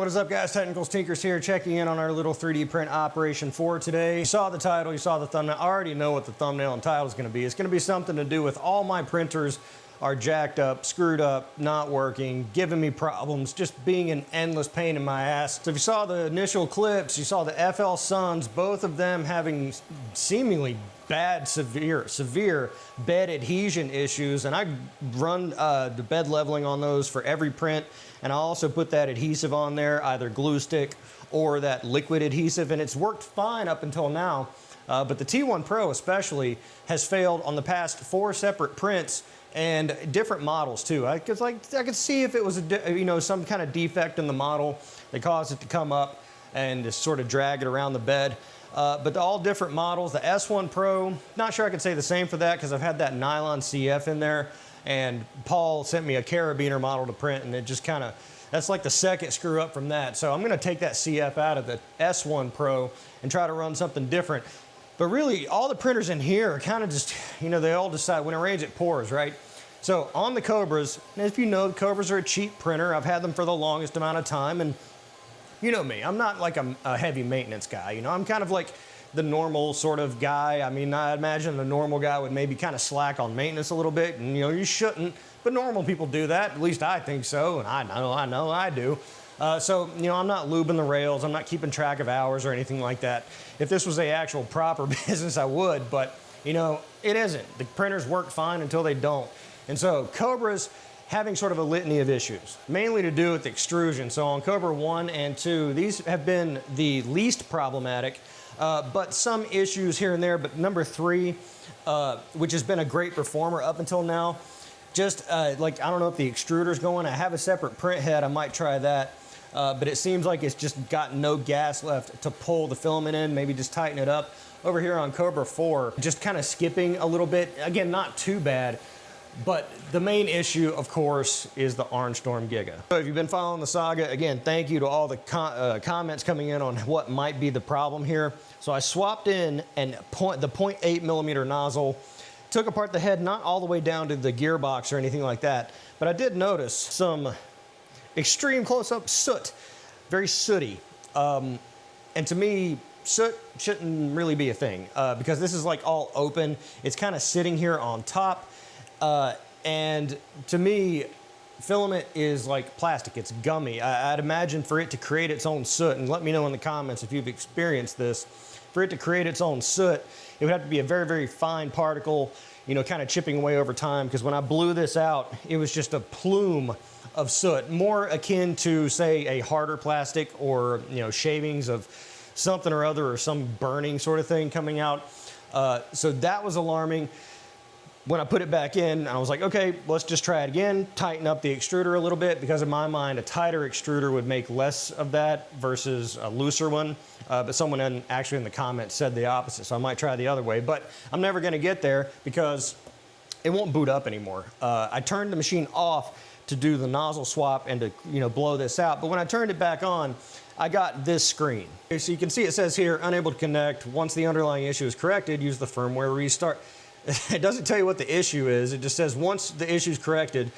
what is up guys? Technical Tinkers here, checking in on our little 3D print operation for today. You saw the title, you saw the thumbnail. I already know what the thumbnail and title is going to be. It's going to be something to do with all my printers are jacked up, screwed up, not working, giving me problems, just being an endless pain in my ass. So if you saw the initial clips, you saw the FL Suns, both of them having seemingly bad, severe bed adhesion issues, and I run the bed leveling on those for every print, and I also put that adhesive on there, either glue stick or that liquid adhesive, and it's worked fine up until now. But the T1 Pro especially has failed on the past 4 separate prints and different models too. I could see if it was some kind of defect in the model that caused it to come up and just sort of drag it around the bed. But all different models. The S1 Pro, not sure I could say the same for that because I've had that nylon CF in there, and Paul sent me a carabiner model to print, and it just kind of, that's like the second screw up from that. So I'm going to take that CF out of the S1 Pro and try to run something different. But really, all the printers in here are kind of just, they all decide when it rains, it pours, right? So on the Cobras, and if you know, the Cobras are a cheap printer. I've had them for the longest amount of time, and you know me, I'm not like a heavy maintenance guy. I'm kind of like the normal sort of guy. I mean, I imagine the normal guy would maybe kind of slack on maintenance a little bit, and you shouldn't, but normal people do that. At least I think so, and I know I do. So, I'm not lubing the rails. I'm not keeping track of hours or anything like that. If this was a actual proper business, I would, but, it isn't. The printers work fine until they don't. And so, Cobra's having sort of a litany of issues, mainly to do with extrusion. So on Cobra 1 and 2, these have been the least problematic, but some issues here and there. But number 3, which has been a great performer up until now, just I don't know if the extruder's going. I have a separate print head. I might try that. But it seems like it's just got no gas left to pull the filament in, maybe just tighten it up. Over here on Cobra 4, just kind of skipping a little bit. Again, not too bad, but the main issue, of course, is the Orangestorm Giga. So if you've been following the saga, again, thank you to all the comments coming in on what might be the problem here. So I swapped in the 0.8 millimeter nozzle, took apart the head, not all the way down to the gearbox or anything like that, but I did notice some extreme close-up soot, very sooty. And to me, soot shouldn't really be a thing because this is like all open. It's kind of sitting here on top. And to me, filament is like plastic. It's gummy. I'd imagine for it to create its own soot, and let me know in the comments if you've experienced this, for it to create its own soot, it would have to be a very, very fine particle, kind of chipping away over time. Because when I blew this out, it was just a plume of soot, more akin to, say, a harder plastic or, shavings of something or other or some burning sort of thing coming out. So that was alarming. When I put it back in, I was like, okay, let's just try it again, tighten up the extruder a little bit, because in my mind, a tighter extruder would make less of that versus a looser one. But someone actually in the comments said the opposite, so I might try the other way. But I'm never gonna get there because it won't boot up anymore. I turned the machine off to do the nozzle swap and to blow this out. But when I turned it back on, I got this screen. Okay, so you can see it says here, unable to connect. Once the underlying issue is corrected, use the firmware restart. It doesn't tell you what the issue is. It just says once the issue is corrected,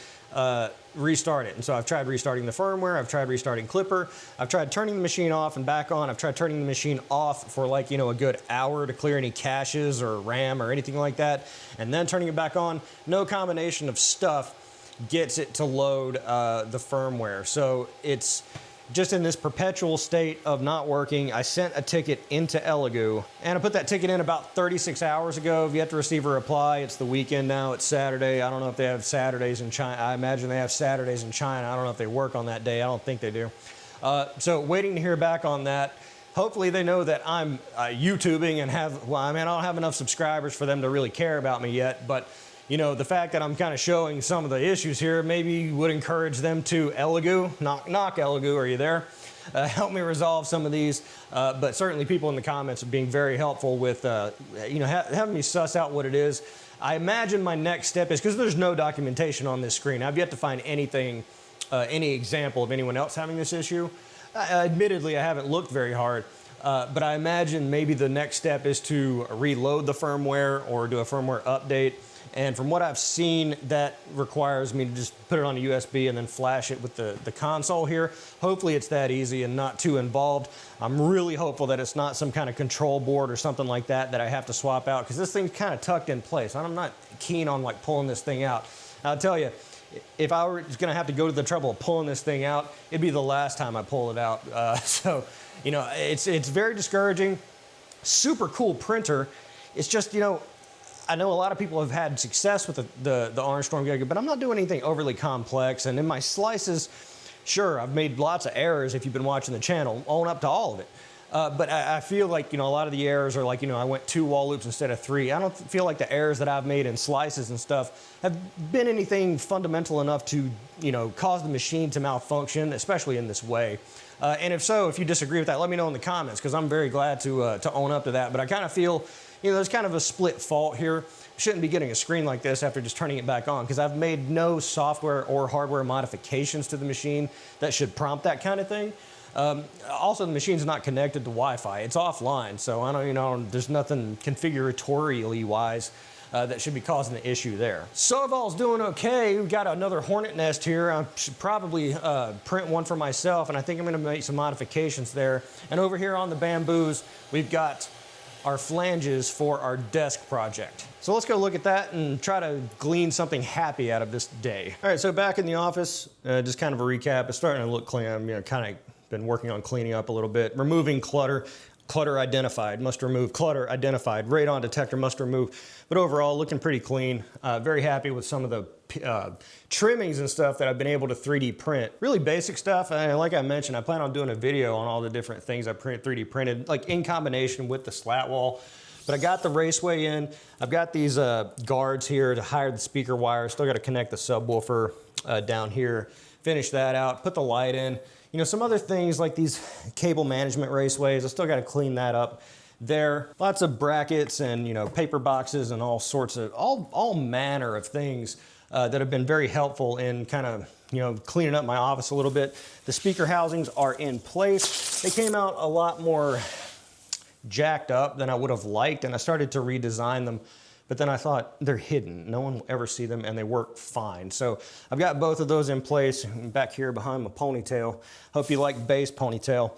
restart it. And so I've tried restarting the firmware. I've tried restarting Clipper. I've tried turning the machine off and back on. I've tried turning the machine off for a good hour to clear any caches or RAM or anything like that. And then turning it back on. No combination of stuff gets it to load the firmware. So it's just in this perpetual state of not working. I sent a ticket into Elegoo, and I put that ticket in about 36 hours ago. I've yet to receive a reply. It's the weekend now. It's Saturday. I don't know if they have Saturdays in China. I imagine they have Saturdays in China. I don't know if they work on that day. I don't think they do. So waiting to hear back on that. Hopefully they know that I'm YouTubing and I don't have enough subscribers for them to really care about me yet, but the fact that I'm kind of showing some of the issues here maybe would encourage them to Elegoo, knock Elegoo, are you there? Help me resolve some of these. But certainly people in the comments are being very helpful with, having me suss out what it is. I imagine my next step is, because there's no documentation on this screen. I've yet to find anything, any example of anyone else having this issue. Admittedly, I haven't looked very hard. But I imagine maybe the next step is to reload the firmware or do a firmware update And from what I've seen, that requires me to just put it on a USB and then flash it with the console here. Hopefully it's that easy and not too involved. I'm really hopeful that it's not some kind of control board or something like that that I have to swap out, because this thing's kind of tucked in place. I'm not keen on like pulling this thing out. I'll tell you, if I were just gonna have to go to the trouble of pulling this thing out, it'd be the last time I pull it out. So, you know, it's very discouraging. Super cool printer. It's just, you know, I know a lot of people have had success with the Orangestorm Giga, but I'm not doing anything overly complex. And in my slices, sure, I've made lots of errors if you've been watching the channel, own up to all of it. But I feel like, you know, a lot of the errors are like, you know, I went 2 wall loops instead of 3. I don't feel like the errors that I've made in slices and stuff have been anything fundamental enough to, you know, cause the machine to malfunction, especially in this way. And if so, if you disagree with that, let me know in the comments, because I'm very glad to own up to that. But I kind of feel, you know, there's kind of a split fault here. Shouldn't be getting a screen like this after just turning it back on, because I've made no software or hardware modifications to the machine that should prompt that kind of thing. Also, the machine's not connected to Wi-Fi. It's offline, so I don't, you know, there's nothing configuratorially wise that should be causing the issue there. Soval's doing okay. We've got another hornet nest here. I should probably print one for myself, and I think I'm gonna make some modifications there. And over here on the bamboos, we've got our flanges for our desk project. So let's go look at that and try to glean something happy out of this day. All right, so back in the office, just kind of a recap. It's starting to look clean. I'm, you know, kind of been working on cleaning up a little bit, removing clutter. Clutter identified, must remove. Clutter identified, radon detector must remove. But overall, looking pretty clean. Very happy with some of the trimmings and stuff that I've been able to 3D print. Really basic stuff. And like I mentioned, I plan on doing a video on all the different things I 3D printed, like in combination with the slat wall. But I got the raceway in. I've got these guards here to hide the speaker wire. Still got to connect the subwoofer down here. Finish that out, put the light in. You know, some other things like these cable management raceways, I still got to clean that up there. Lots of brackets and, you know, paper boxes and all sorts of, all manner of things that have been very helpful in kind of, you know, cleaning up my office a little bit. The speaker housings are in place. They came out a lot more jacked up than I would have liked, and I started to redesign them. But then I thought, they're hidden. No one will ever see them, and they work fine. So I've got both of those in place. I'm back here behind my ponytail. Hope you like bass ponytail.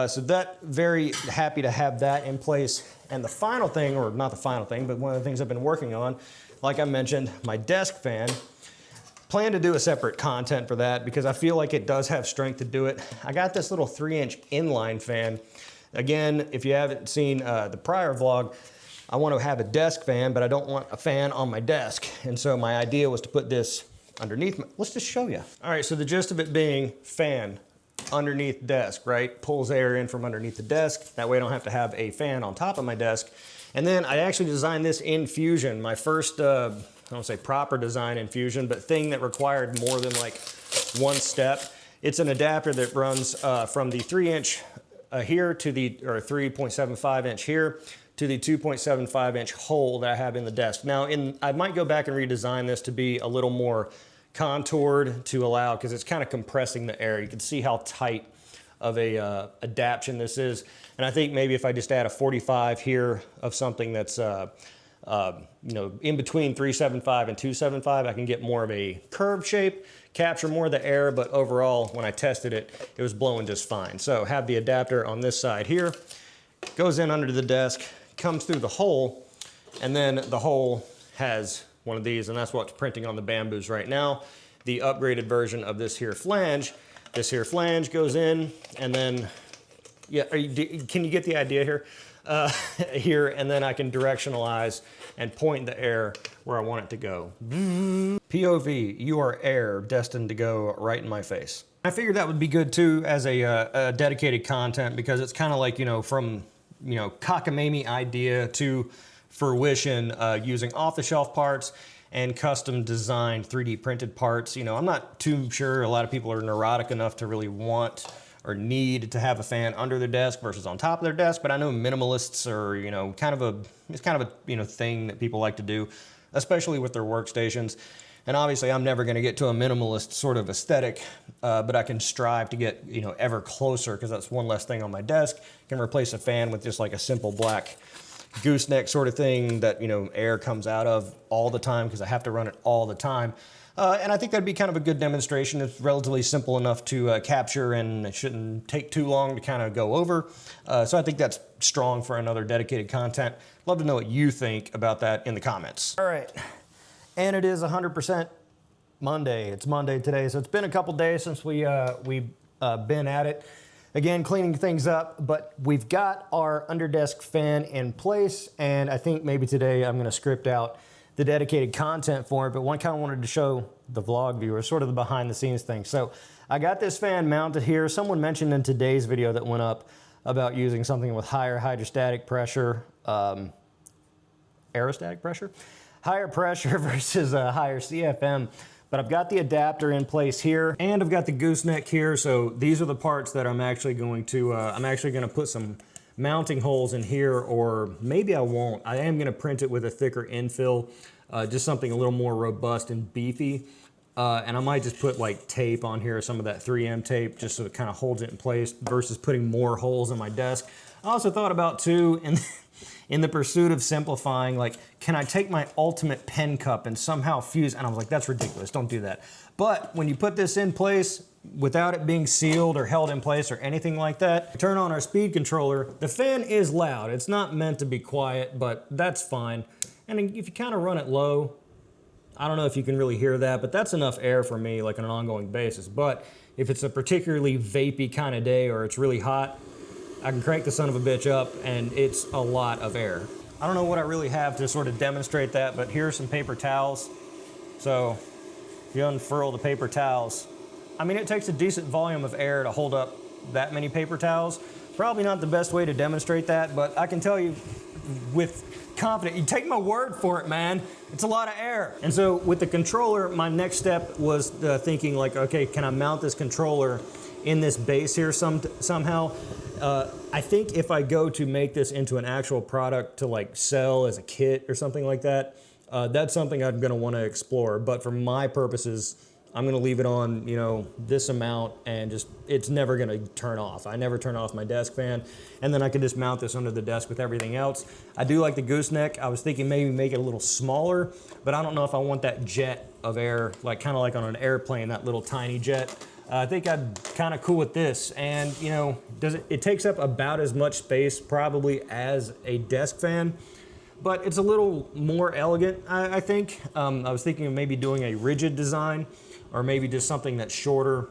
So that, very happy to have that in place. And the final thing, or not the final thing, but one of the things I've been working on, like I mentioned, my desk fan. Plan to do a separate content for that because I feel like it does have strength to do it. I got this little 3-inch inline fan. Again, if you haven't seen the prior vlog, I want to have a desk fan, but I don't want a fan on my desk. And so my idea was to put this underneath. Let's just show you. All right, so the gist of it being fan underneath desk, right? Pulls air in from underneath the desk. That way I don't have to have a fan on top of my desk. And then I actually designed this in Fusion. My first, I don't say proper design in Fusion, but thing that required more than like one step. It's an adapter that runs from the 3-inch here to the, or 3.75 inch here, to the 2.75 inch hole that I have in the desk. Now, I might go back and redesign this to be a little more contoured to allow, because it's kind of compressing the air. You can see how tight of a adaptation this is. And I think maybe if I just add a 45 here of something that's you know, in between 375 and 275, I can get more of a curved shape, capture more of the air, but overall, when I tested it, it was blowing just fine. So have the adapter on this side here, goes in under the desk, comes through the hole, and then the hole has one of these, and that's what's printing on the bamboos right now. The upgraded version of this here flange goes in, and then, yeah, can you get the idea here? Here, and then I can directionalize and point the air where I want it to go. POV, you are air destined to go right in my face. I figured that would be good too as a dedicated content, because it's kind of like, you know, from, you know, cockamamie idea to fruition, using off-the-shelf parts and custom designed 3D printed parts. You know, I'm not too sure a lot of people are neurotic enough to really want or need to have a fan under their desk versus on top of their desk, but I know minimalists are, you know, it's kind of a, you know, thing that people like to do, especially with their workstations. And obviously I'm never gonna get to a minimalist sort of aesthetic, but I can strive to get, you know, ever closer, because that's one less thing on my desk. I can replace a fan with just like a simple black gooseneck sort of thing that, you know, air comes out of all the time because I have to run it all the time. And I think that'd be kind of a good demonstration. It's relatively simple enough to capture, and it shouldn't take too long to kind of go over. So I think that's strong for another dedicated content. Love to know what you think about that in the comments. All right, and it is 100% Monday. It's Monday today, so it's been a couple days since we've been at it. Again, cleaning things up, but we've got our underdesk fan in place, and I think maybe today I'm gonna script out the dedicated content for it, but one kind of wanted to show the vlog viewers sort of the behind the scenes thing. So I got this fan mounted here. Someone mentioned in today's video that went up about using something with higher hydrostatic pressure, aerostatic pressure? Higher pressure versus a higher CFM. But I've got the adapter in place here, and I've got the gooseneck here. So these are the parts that I'm actually going to put some mounting holes in here, or maybe I won't. I am gonna print it with a thicker infill, just something a little more robust and beefy. And I might just put like tape on here, some of that 3M tape, just so it kind of holds it in place versus putting more holes in my desk. I also thought about too, in the pursuit of simplifying, like, can I take my ultimate pen cup and somehow fuse? And I was like, that's ridiculous, don't do that. But when you put this in place, without it being sealed or held in place or anything like that, turn on our speed controller. The fan is loud. It's not meant to be quiet, but that's fine. And if you kind of run it low, I don't know if you can really hear that, but that's enough air for me, like on an ongoing basis. But if it's a particularly vapey kind of day or it's really hot, I can crank the son of a bitch up and it's a lot of air. I don't know what I really have to sort of demonstrate that, but here's some paper towels. So if you unfurl the paper towels, I mean, it takes a decent volume of air to hold up that many paper towels. Probably not the best way to demonstrate that, but I can tell you with confidence, you take my word for it, man. It's a lot of air. And so with the controller, my next step was thinking like, okay, can I mount this controller in this base here somehow? I think if I go to make this into an actual product to like sell as a kit or something like that, that's something I'm gonna wanna explore. But for my purposes, I'm gonna leave it on, you know, this amount and just, it's never gonna turn off. I never turn off my desk fan. And then I can just mount this under the desk with everything else. I do like the gooseneck. I was thinking maybe make it a little smaller, but I don't know if I want that jet of air, like kind of like on an airplane, that little tiny jet. I think I'm kind of cool with this. And you know, it takes up about as much space probably as a desk fan, but it's a little more elegant, I think. I was thinking of maybe doing a rigid design, or maybe just something that's shorter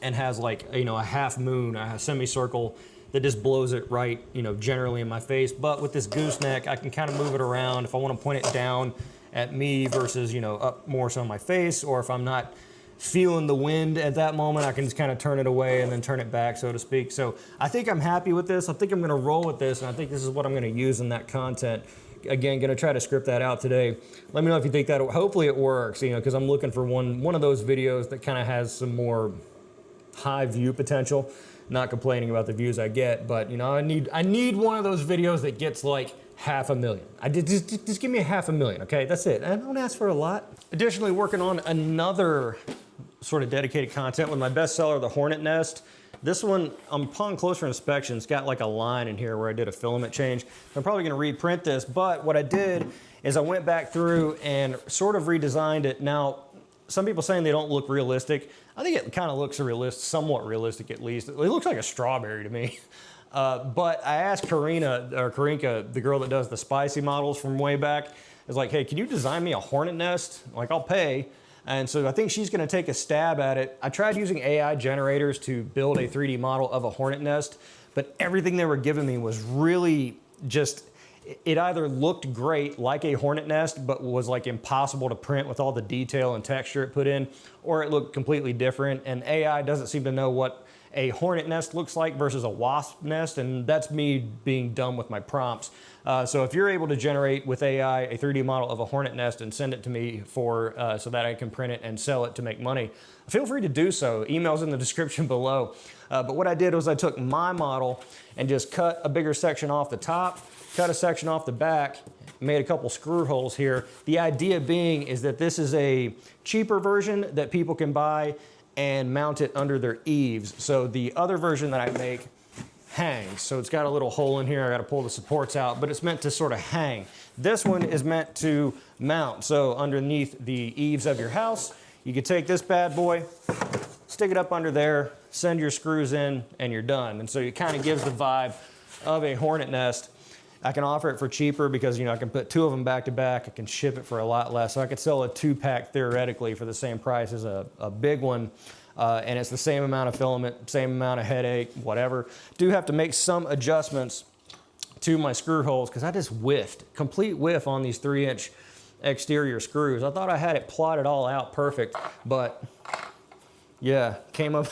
and has like, you know, a half moon, a semicircle that just blows it right, you know, generally in my face. But with this gooseneck, I can kind of move it around if I want to point it down at me versus, you know, up more so in my face, or if I'm not feeling the wind at that moment, I can just kind of turn it away and then turn it back, so to speak. So I think I'm happy with this. I think I'm gonna roll with this, and I think this is what I'm gonna use in that content. Again, gonna try to script that out today. Let me know if you think that, hopefully it works, you know, because I'm looking for one of those videos that kind of has some more high view potential. Not complaining about the views I get, but you know, I need one of those videos that gets like 500,000. Just give me 500,000, okay? That's it. I don't ask for a lot. Additionally, working on another sort of dedicated content with my bestseller, the Hornet Nest. This one, upon closer inspection, it's got like a line in here where I did a filament change. I'm probably gonna reprint this, but what I did is I went back through and sort of redesigned it. Now, some people saying they don't look realistic. I think it kind of looks realistic, somewhat realistic at least. It looks like a strawberry to me. But I asked Karinka, the girl that does the spicy models from way back, is like, hey, can you design me a hornet nest? Like, I'll pay. And so I think she's gonna take a stab at it. I tried using AI generators to build a 3D model of a hornet nest, but everything they were giving me was really just, it either looked great like a hornet nest, but was like impossible to print with all the detail and texture it put in, or it looked completely different. And AI doesn't seem to know what a hornet nest looks like versus a wasp nest, and that's me being dumb with my prompts. So if you're able to generate with AI a 3D model of a hornet nest and send it to me for so that I can print it and sell it to make money, feel free to do so. Email's in the description below. But what I did was I took my model and just cut a bigger section off the top, cut a section off the back, made a couple screw holes here. The idea being is that this is a cheaper version that people can buy and mount it under their eaves. So the other version that I make hangs. So it's got a little hole in here. I got to pull the supports out, but it's meant to sort of hang. This one is meant to mount. So underneath the eaves of your house, you could take this bad boy, stick it up under there, send your screws in, and you're done. And so it kind of gives the vibe of a hornet nest. I can offer it for cheaper because, you know, I can put 2 of them back to back. I can ship it for a lot less. So I could sell a 2-pack theoretically for the same price as a big one. And it's the same amount of filament, same amount of headache, whatever. Do have to make some adjustments to my screw holes because I just whiffed, complete whiff on these 3-inch exterior screws. I thought I had it plotted all out perfect, but yeah, came up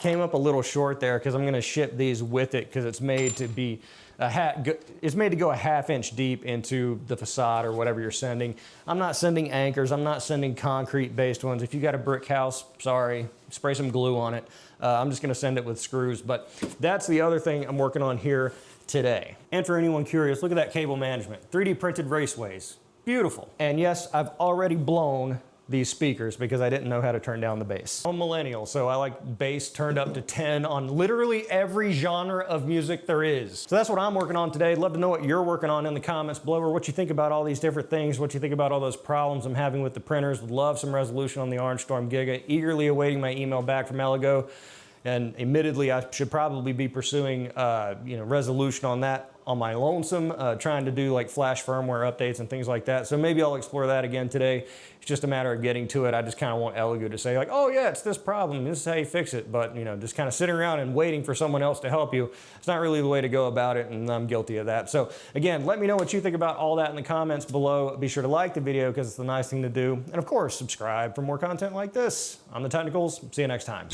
a little short there because I'm going to ship these with it because it's made to be it's made to go a 1/2 inch deep into the facade or whatever you're sending. I'm not sending anchors. I'm not sending concrete based ones. If you got a brick house, sorry, spray some glue on it. I'm just going to send it with screws, but that's the other thing I'm working on here today. And for anyone curious, look at that cable management. 3D printed raceways. Beautiful. And yes, I've already blown these speakers because I didn't know how to turn down the bass. I'm a millennial, so I like bass turned up to 10 on literally every genre of music there is. So that's what I'm working on today. Love to know what you're working on in the comments below, or what you think about all these different things, what you think about all those problems I'm having with the printers. Would love some resolution on the Orangestorm Giga. Eagerly awaiting my email back from Elego. And admittedly, I should probably be pursuing resolution on that on my lonesome, trying to do like flash firmware updates and things like that. So maybe I'll explore that again today. It's just a matter of getting to it. I just kind of want Elego to say like, oh yeah, it's this problem, this is how you fix it. But you know, just kind of sitting around and waiting for someone else to help you, it's not really the way to go about it, and I'm guilty of that. So again, let me know what you think about all that in the comments below. Be sure to like the video because it's the nice thing to do. And of course, subscribe for more content like this. I'm The Technicals. See you next time.